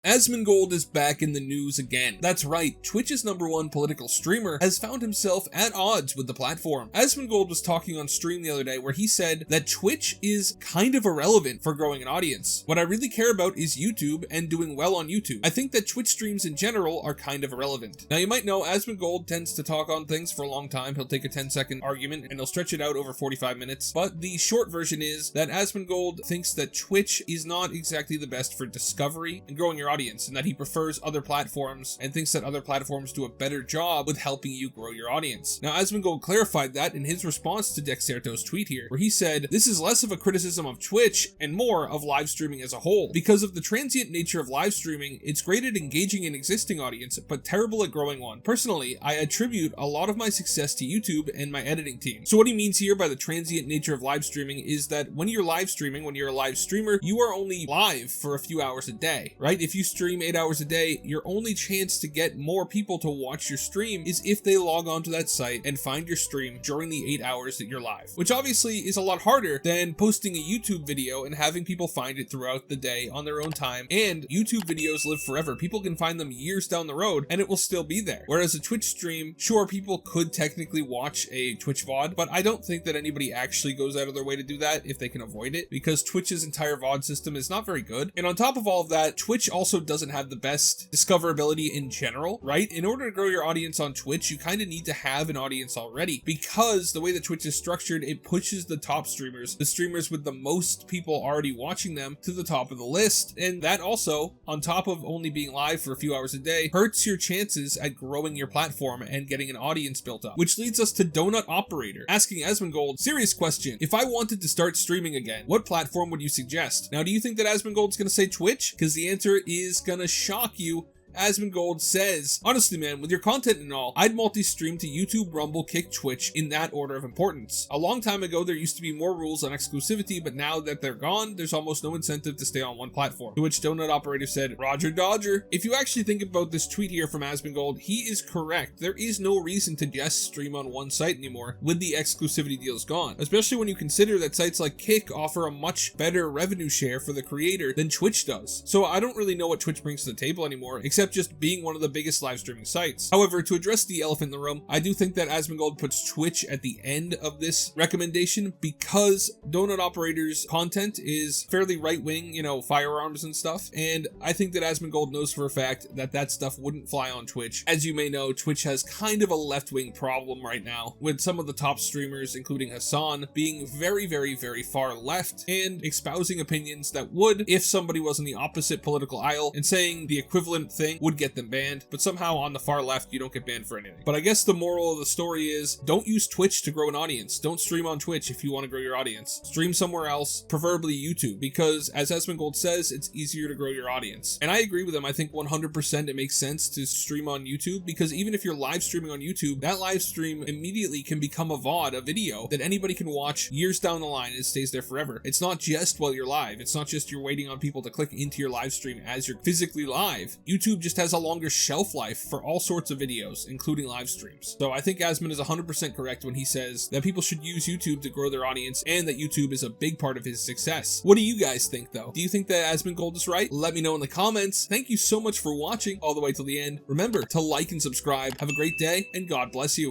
Asmongold is back in the news again. That's right, Twitch's #1 political streamer has found himself at odds with the platform. Asmongold was talking on stream the other day where he said that Twitch is kind of irrelevant for growing an audience. What I really care about is YouTube and doing well on YouTube. I think that Twitch streams in general are kind of irrelevant. Now you might know Asmongold tends to talk on things for a long time. He'll take a 10-second argument and he'll stretch it out over 45 minutes. But the short version is that Asmongold thinks that Twitch is not exactly the best for discovery and growing your audience, and that he prefers other platforms and thinks that other platforms do a better job with helping you grow your audience. Now, Asmongold clarified that in his response to Dexerto's tweet here, where he said, "This is less of a criticism of Twitch and more of live streaming as a whole. Because of the transient nature of live streaming, it's great at engaging an existing audience, but terrible at growing one. Personally, I attribute a lot of my success to YouTube and my editing team." So what he means here by the transient nature of live streaming is that when you're live streaming, when you're a live streamer, you are only live for a few hours a day, right? If you stream 8 hours a day, your only chance to get more people to watch your stream is if they log onto that site and find your stream during the 8 hours that you're live, which obviously is a lot harder than posting a YouTube video and having people find it throughout the day on their own time. And YouTube videos live forever. People can find them years down the road and it will still be there. Whereas a Twitch stream, sure, people could technically watch a Twitch VOD, but I don't think that anybody actually goes out of their way to do that if they can avoid it, because Twitch's entire VOD system is not very good. And on top of all of that, Twitch also doesn't have the best discoverability in general, right? In order to grow your audience on Twitch, you kind of need to have an audience already, because the way that Twitch is structured, it pushes the top streamers, the streamers with the most people already watching them, to the top of the list. And that also, on top of only being live for a few hours a day, hurts your chances at growing your platform and getting an audience built up. Which leads us to Donut Operator, asking Asmongold, "Serious question, if I wanted to start streaming again, what platform would you suggest?" Now, do you think that Asmongold's gonna say Twitch? Because the answer is gonna shock you. Asmongold says, "Honestly, man, with your content and all, I'd multi-stream to YouTube, Rumble, Kick, Twitch in that order of importance. A long time ago, there used to be more rules on exclusivity, but now that they're gone, there's almost no incentive to stay on one platform." To which Donut Operator said, "Roger Dodger." If you actually think about this tweet here from Asmongold, he is correct. There is no reason to just stream on one site anymore with the exclusivity deals gone, especially when you consider that sites like Kick offer a much better revenue share for the creator than Twitch does. So I don't really know what Twitch brings to the table anymore, except just being one of the biggest live streaming sites. However, to address the elephant in the room, I do think that Asmongold puts Twitch at the end of this recommendation because Donut Operator's content is fairly right-wing, you know, firearms and stuff, and I think that Asmongold knows for a fact that that stuff wouldn't fly on Twitch. As you may know, Twitch has kind of a left-wing problem right now, with some of the top streamers, including Hassan, being very, very, very far left and espousing opinions that would, if somebody was on the opposite political aisle and saying the equivalent thing, would get them banned, but somehow on the far left, you don't get banned for anything. But I guess the moral of the story is, don't use Twitch to grow an audience. Don't stream on Twitch if you want to grow your audience. Stream somewhere else, preferably YouTube, because as Asmongold says, it's easier to grow your audience. And I agree with him. I think 100% it makes sense to stream on YouTube, because even if you're live streaming on YouTube, that live stream immediately can become a VOD, a video that anybody can watch years down the line and it stays there forever. It's not just while you're live. It's not just you're waiting on people to click into your live stream as you're physically live. YouTube just has a longer shelf life for all sorts of videos, including live streams. So I think Asmon is 100% correct when he says that people should use YouTube to grow their audience and that YouTube is a big part of his success. What do you guys think though? Do you think that Asmongold is right? Let me know in the comments. Thank you so much for watching all the way till the end. Remember to like and subscribe. Have a great day and God bless you.